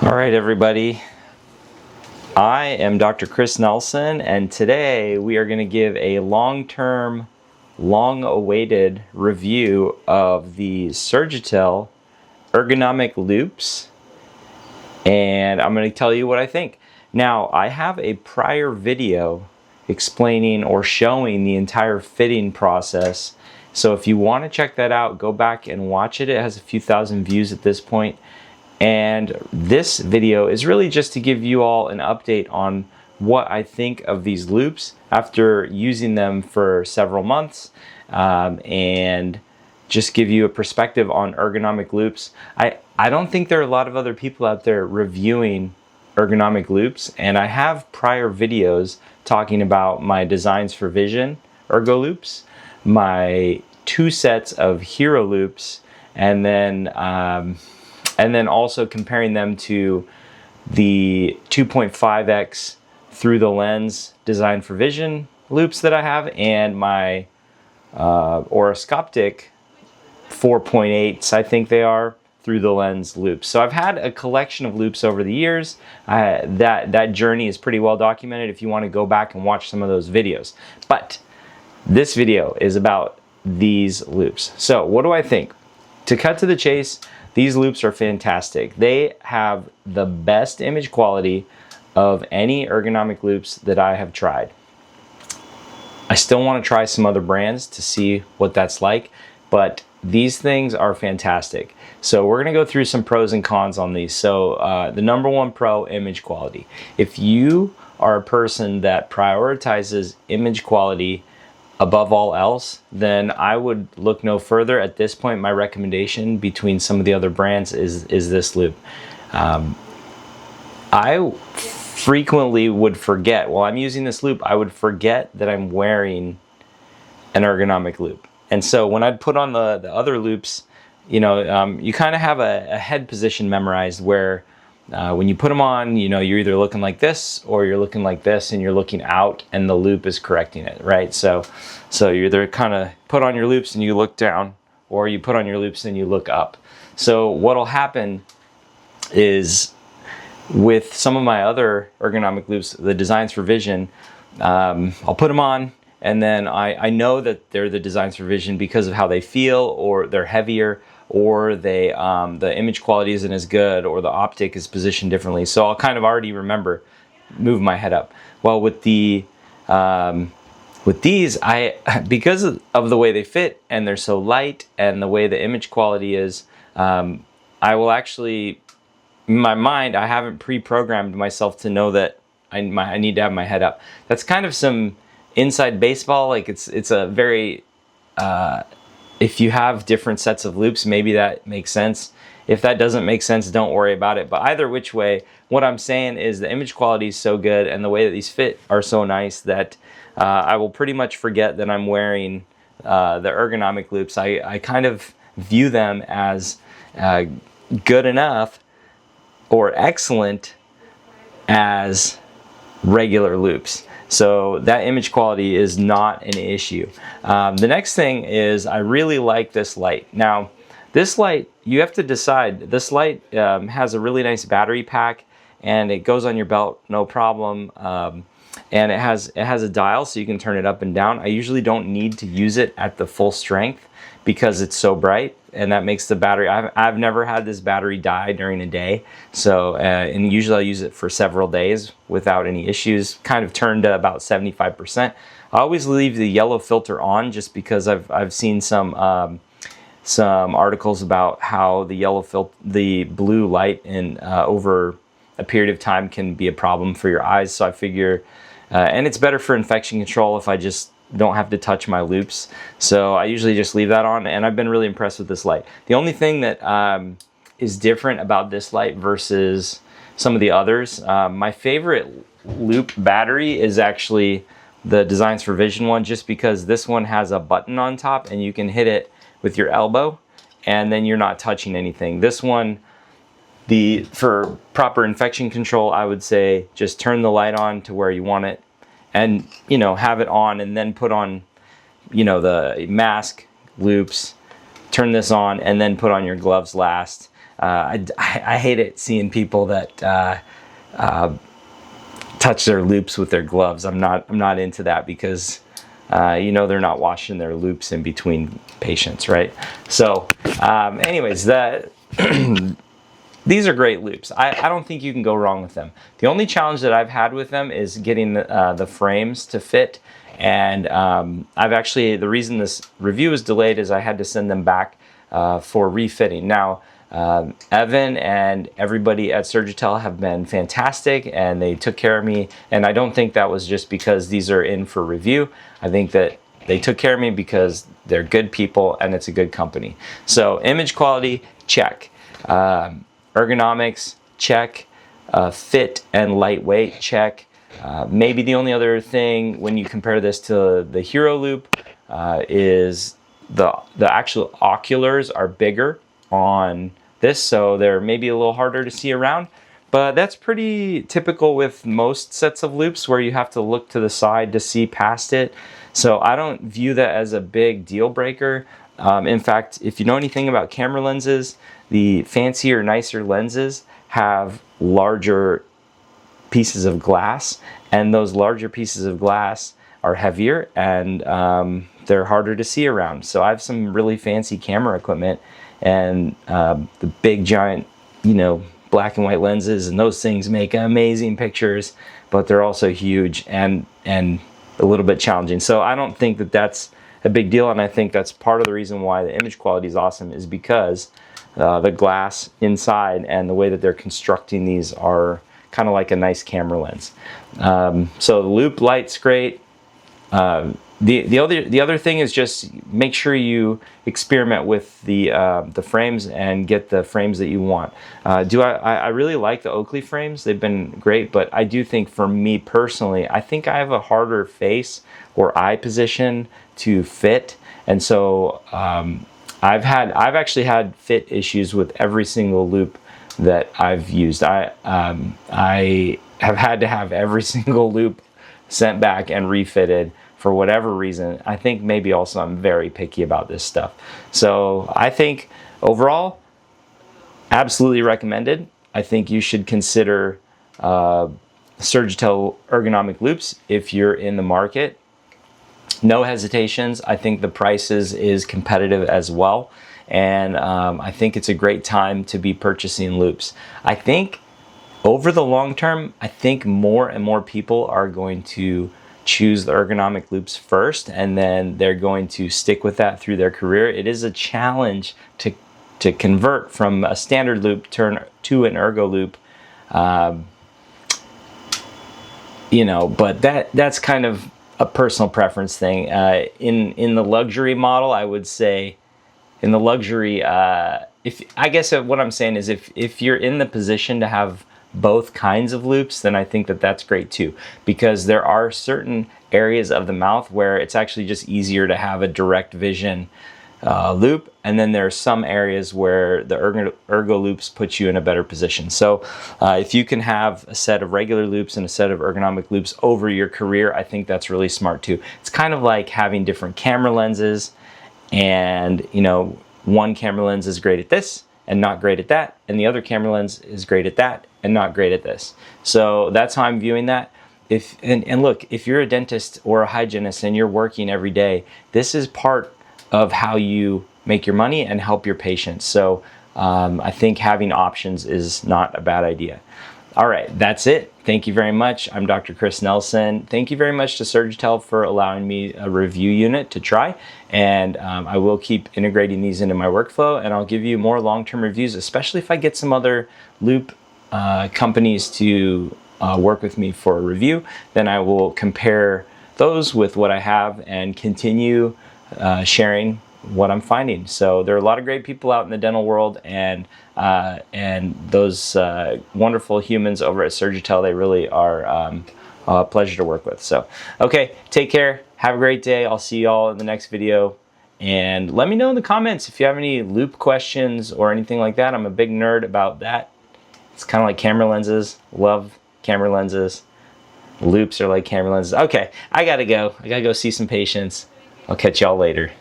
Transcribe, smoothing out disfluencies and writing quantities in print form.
All right, everybody. I am Dr. Chris Nelson, and today we are going to give a long-term, long-awaited review of the SurgiTel ergonomic loupes, and I'm going to tell you what I think. Now, I have a prior video explaining or showing the entire fitting process, so if you want to check that out, go back and watch it. It has a few thousand views at this point. And this video is really just to give you all an update on what I think of these loupes after using them for several months, and just give you a perspective on ergonomic loupes. I don't think there are a lot of other people out there reviewing ergonomic loupes, and I have prior videos talking about my designs for vision ergo loupes, my 2 sets of hero loupes, and then also comparing them to the 2.5x through the lens design for vision loupes that I have, and my oroscopic 4.8s, I think they are, through the lens loupes. So I've had a collection of loupes over the years. That journey is pretty well documented if you want to go back and watch some of those videos. But this video is about these loupes. So what do I think? To cut to the chase, these loupes are fantastic. They have the best image quality of any ergonomic loupes that I have tried. I still want to try some other brands to see what that's like, but these things are fantastic. So we're going to go through some pros and cons on these. So the number one pro, image quality. If you are a person that prioritizes image quality above all else, then I would look no further. At this point, my recommendation between some of the other brands is this loupe. I frequently would forget, while I'm using this loupe, I would forget that I'm wearing an ergonomic loupe. And so when I'd put on the other loupes, you kind of have a head position memorized where when you put them on, you're either looking like this or you're looking like this, and you're looking out and the loupe is correcting it, right? So you either kind of put on your loupes and you look down, or you put on your loupes and you look up. So what'll happen is, with some of my other ergonomic loupes, the designs for vision, I'll put them on, and then I know that they're the designs for vision because of how they feel, or they're heavier, or the image quality isn't as good, or the optic is positioned differently. So I'll kind of already move my head up. Well, with these, because of the way they fit and they're so light and the way the image quality is, I will actually, in my mind, I haven't pre-programmed myself to know that I need to have my head up. That's kind of some inside baseball. Like it's a very, if you have different sets of loupes, maybe that makes sense. If that doesn't make sense, don't worry about it. But either which way, what I'm saying is the image quality is so good and the way that these fit are so nice that I will pretty much forget that I'm wearing the ergonomic loupes. I kind of view them as good enough or excellent as regular loupes. So that image quality is not an issue. The next thing is, I really like this light. Now, this light, you have to decide. This light has a really nice battery pack, and it goes on your belt, no problem. And it has a dial, so you can turn it up and down. I usually don't need to use it at the full strength because it's so bright, and that makes the battery. I've never had this battery die during a day, so and usually I use it for several days without any issues. Kind of turned to about 75%. I always leave the yellow filter on just because I've seen some articles about how the blue light over a period of time can be a problem for your eyes. So I figure, and it's better for infection control if I just don't have to touch my loupes. So I usually just leave that on, and I've been really impressed with this light. The only thing that is different about this light versus some of the others, my favorite loupe battery is actually the Designs for Vision one, just because this one has a button on top and you can hit it with your elbow and then you're not touching anything. This one, for proper infection control, I would say just turn the light on to where you want it, and have it on, and then put on the mask, loupes, turn this on, and then put on your gloves last. I hate it seeing people that touch their loupes with their gloves. I'm not into that because you know, they're not washing their loupes in between patients, right? So anyways, these are great loupes. I don't think you can go wrong with them. The only challenge that I've had with them is getting the frames to fit. And I've actually, the reason this review is delayed is I had to send them back for refitting. Now, Evan and everybody at SurgiTel have been fantastic, and they took care of me. And I don't think that was just because these are in for review. I think that they took care of me because they're good people and it's a good company. So image quality, check. Ergonomics, check. Fit and lightweight, check. Maybe the only other thing when you compare this to the Hero Loupe is the actual oculars are bigger on this, so they're maybe a little harder to see around. But that's pretty typical with most sets of loupes where you have to look to the side to see past it. So I don't view that as a big deal breaker. In fact, if you know anything about camera lenses, the fancier, nicer lenses have larger pieces of glass, and those larger pieces of glass are heavier and they're harder to see around. So I have some really fancy camera equipment, and the big giant, you know, black and white lenses, and those things make amazing pictures, but they're also huge and a little bit challenging. So I don't think that that's a big deal, and I think that's part of the reason why the image quality is awesome, is because the glass inside and the way that they're constructing these are kind of like a nice camera lens. So the loop light's great. The other thing is just make sure you experiment with the frames and get the frames that you want. I really like the Oakley frames. They've been great, but I do think for me personally, I think I have a harder face or eye position to fit, and so I've actually had fit issues with every single loupe that I've used. I have had to have every single loupe sent back and refitted for whatever reason. I think maybe also I'm very picky about this stuff. So I think overall, absolutely recommended. I think you should consider SurgiTel ergonomic loupes if you're in the market. No hesitations. I think the prices is competitive as well. And I think it's a great time to be purchasing loupes. I think over the long term, I think more and more people are going to choose the ergonomic loupes first, and then they're going to stick with that through their career. It is a challenge to convert from a standard loupe to an ergo loupe. You know, but that's kind of a personal preference thing. In the luxury model, I would say, in the luxury, I guess what I'm saying is if you're in the position to have both kinds of loupes, then I think that that's great too, because there are certain areas of the mouth where it's actually just easier to have a direct vision loupe, and then there are some areas where the ergo loupes put you in a better position. So if you can have a set of regular loupes and a set of ergonomic loupes over your career, I think that's really smart too. It's kind of like having different camera lenses, and you know, one camera lens is great at this and not great at that, and the other camera lens is great at that and not great at this. So that's how I'm viewing that. And look, if you're a dentist or a hygienist and you're working every day, this is part of how you make your money and help your patients. So I think having options is not a bad idea. All right, that's it. Thank you very much. I'm Dr. Chris Nelson. Thank you very much to SurgiTel for allowing me a review unit to try. And I will keep integrating these into my workflow, and I'll give you more long-term reviews, especially if I get some other loupe companies to work with me for a review. Then I will compare those with what I have and continue sharing what I'm finding. So there are a lot of great people out in the dental world, and those wonderful humans over at SurgiTel, they really are a pleasure to work with. So, okay, take care. Have a great day. I'll see you all in the next video. And let me know in the comments if you have any loupe questions or anything like that. I'm a big nerd about that. It's kind of like camera lenses. Love camera lenses. Loupes are like camera lenses. Okay, I gotta go. I gotta go see some patients. I'll catch y'all later.